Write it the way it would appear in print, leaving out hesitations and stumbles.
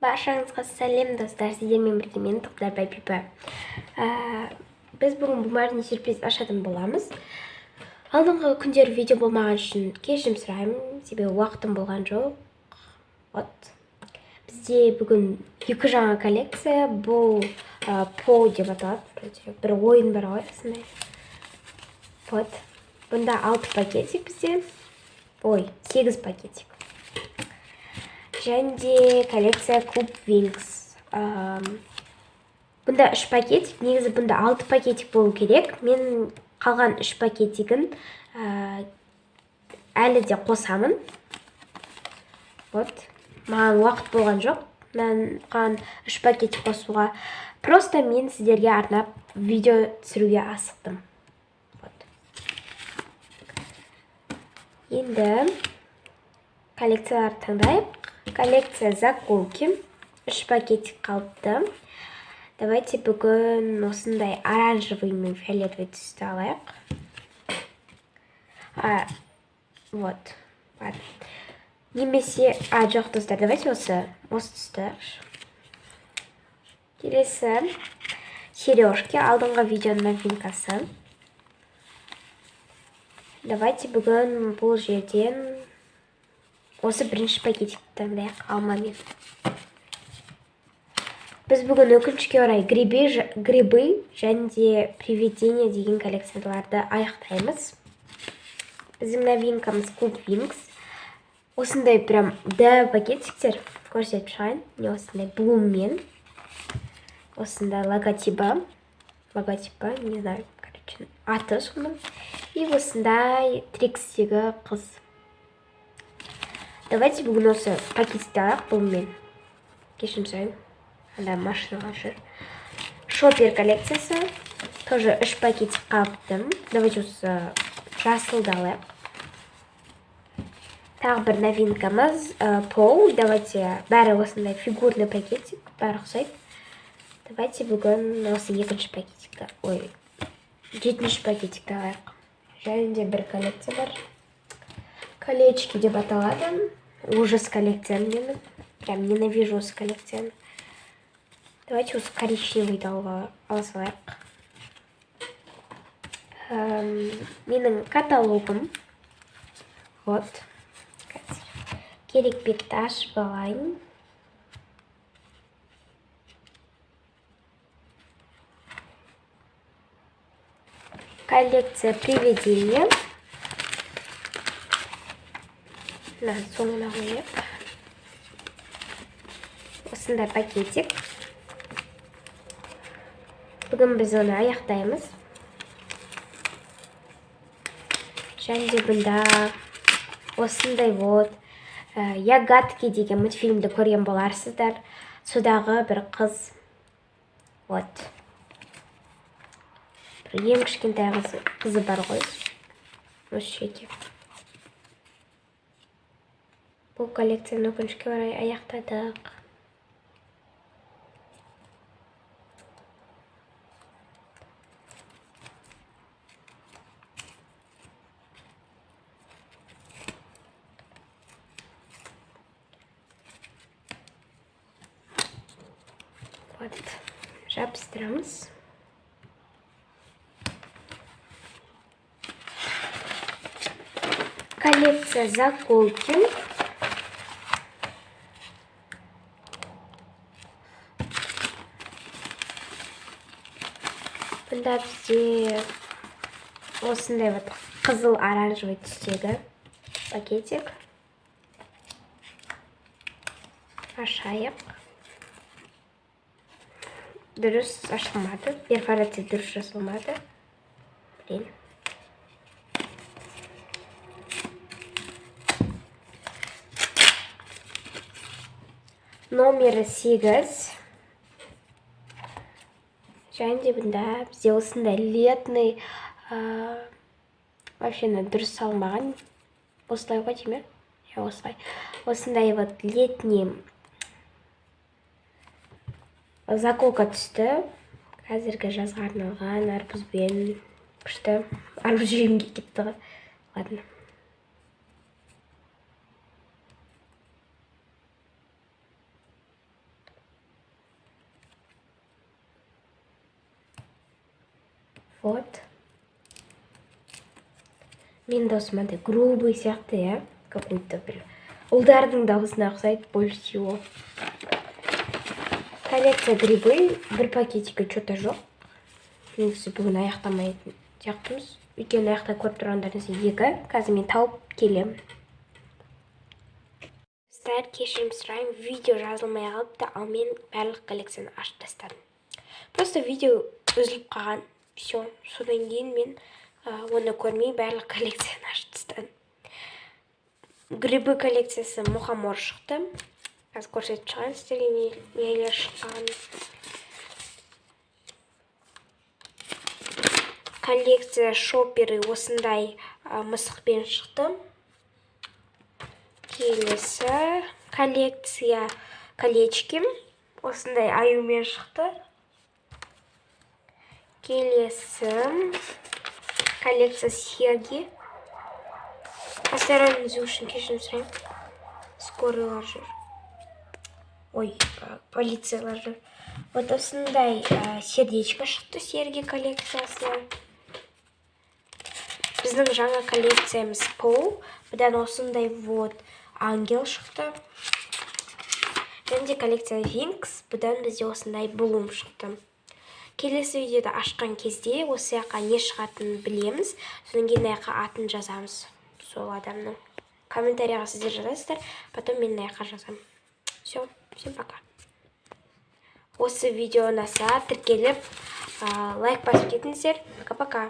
Баршаңызға сәлем достар, сіздермен бірге мен Тоқтарбай Пипа. Біз бүгін бумажный сюрприз ашатын боламыз. Алдыңғы күндері видео болмаған үшін кешірім сұраймын, себебі уақытым болған жоқ. Вот. Бізде бүгін екі жаңа коллекция. Бұл по деп аталады. Бір ойын бар ғой, осындай. Вот. Бұнда 6 пакетик бізде. Ой, 8 пакетик. Және коллекция Club Wings. Бұнда 3 пакетик, негізі бұнда 6 пакетик болу керек. Мен қалған 3 пакетигін әлі де қосамын. Вот. Маған уақыт болған жоқ. Мен қалған 3 пакетик қосуға. Просто мен сіздерге арнап видео түсіруге асықтым. Вот. Енді коллекциялар таңдайық. Коллекция заколки. 3 пакетик қалыпты. Давайте бүгін осындай оранжевый мен фиолетовый түсті алайық. Вот. Немесе, жоқ достар, давайте осы түсті. Келесі сережки, алдыңғы видеоның новинкасы. Давайте бүгін бұл жерден осы бірінші пакетик таңдайық, алмамен. Біз бүгін өкінішке орай грибы және де привидение деген коллекцияларды аяқтаймыз. Біздің новинкамыз Club Wings. Осындай прям пакетиктер көрсетіп шығайын. Не осындай блуммен. Осындай логотипа, не знаю, короче, аты соның. И осындай трикстегі қыз. Давайте бүгін осы пакетикті алайық блуммен. Кешірім сұрайын. Анда машинаға жүр. Шопер коллекциясы. Тоже 3 пакетик қалыпты. Давайте осы жасылды алайық. Тағы бір новинкамыз Пол. Давайте бәрі осындай фигурный пакетик. Бәрі ұқсайды. Давайте бүгін осы 2-ші пакетикті. Ой, 7-ші пакетикті алайық. Және де бір коллекция бар. Колечки деп аталады. Ужас коллекцияны менің. Прям ненавижу осы коллекцияны. Давайте осы коричневыйды ала салайық. Менің каталогым. Вот. Керек бетті ашып алайын. Коллекция привидения. Соңына қойып. Осындай пакетик. Бүгін біз оны аяқтаймыз. Және де бұнда осындай вот Ягатки деген мультфильмді көрген боларсыздар. Судағы бір қыз. Вот. Бір ең кішкентай қызы бар ғой. Осы жерде. Бұл коллекцияны өкінішке орай аяқтадық. Вот. Жабыстырамыз. Коллекция заколки. Бұнда бізде осындай вот қызыл оранжевый түстегі пакетик. Ашайық. Дұрыс ашылмады. Перфорация дұрыс жасалмады. Блин. Номері 8. Және де бұнда бізде осындай летный, вообще дұрыс салынбаған. Осылай ғой деймін. Осылай. Осындай вот летний заколка түсті. Қазіргі жазға арналған арбузбен күшті. Арбуз жемге кетті. Ладно. Вот. Мен даусым андай грубый сияқты, иә, какой-то бір ұлдардың дауысына ұқсайды больше всего. Коллекция грибы, бір пакетикі что-то жоқ. Негізі бүгін аяқтамайтын сияқтымыз. Өйткені аяқта көріп тұрғандарыңыз екі. Қазір мен тауып келемін. Достар, кешірім сұраймын, видео жазылмай қалыпты, ал мен барлық коллекцияны ашып тастадым. Просто видео үзіліп қалған. Все, содан кейін мен оны көрмей барлық коллекцияны ашып тастадым. Грибы коллекциясы мұхамор шықты. Қазір көрсетіп шығайын сіздерге нелер шыққан. Коллекция шопперы осындай мысықпен шықты. Келесі коллекция колечки осындай аюмен шықты. Келесі коллекция серьги. Постараюсь үшін кешірім сұраймын. Скорыйлар жүр. Ой, полициялар жүр. Вот осындай сердечко шықты серьги коллекциясы. Біздің жаңа коллекциямыз Пол. Бұдан осындай вот ангел шықты. Және коллекция Винкс. Бұдан бізде осындай Блум шықты. Келесі видеода ашқан кезде осы жаққа не шығатынын білеміз. Содан кейін аяққа атын жазамыз. Сол адамның. Комментарияға сіздер жазасыздар, потом мен аяққа жазамын. Все, всем пока. Осы видео ұнаса тіркеліп, лайк басып кетіңіздер. Пока-пока.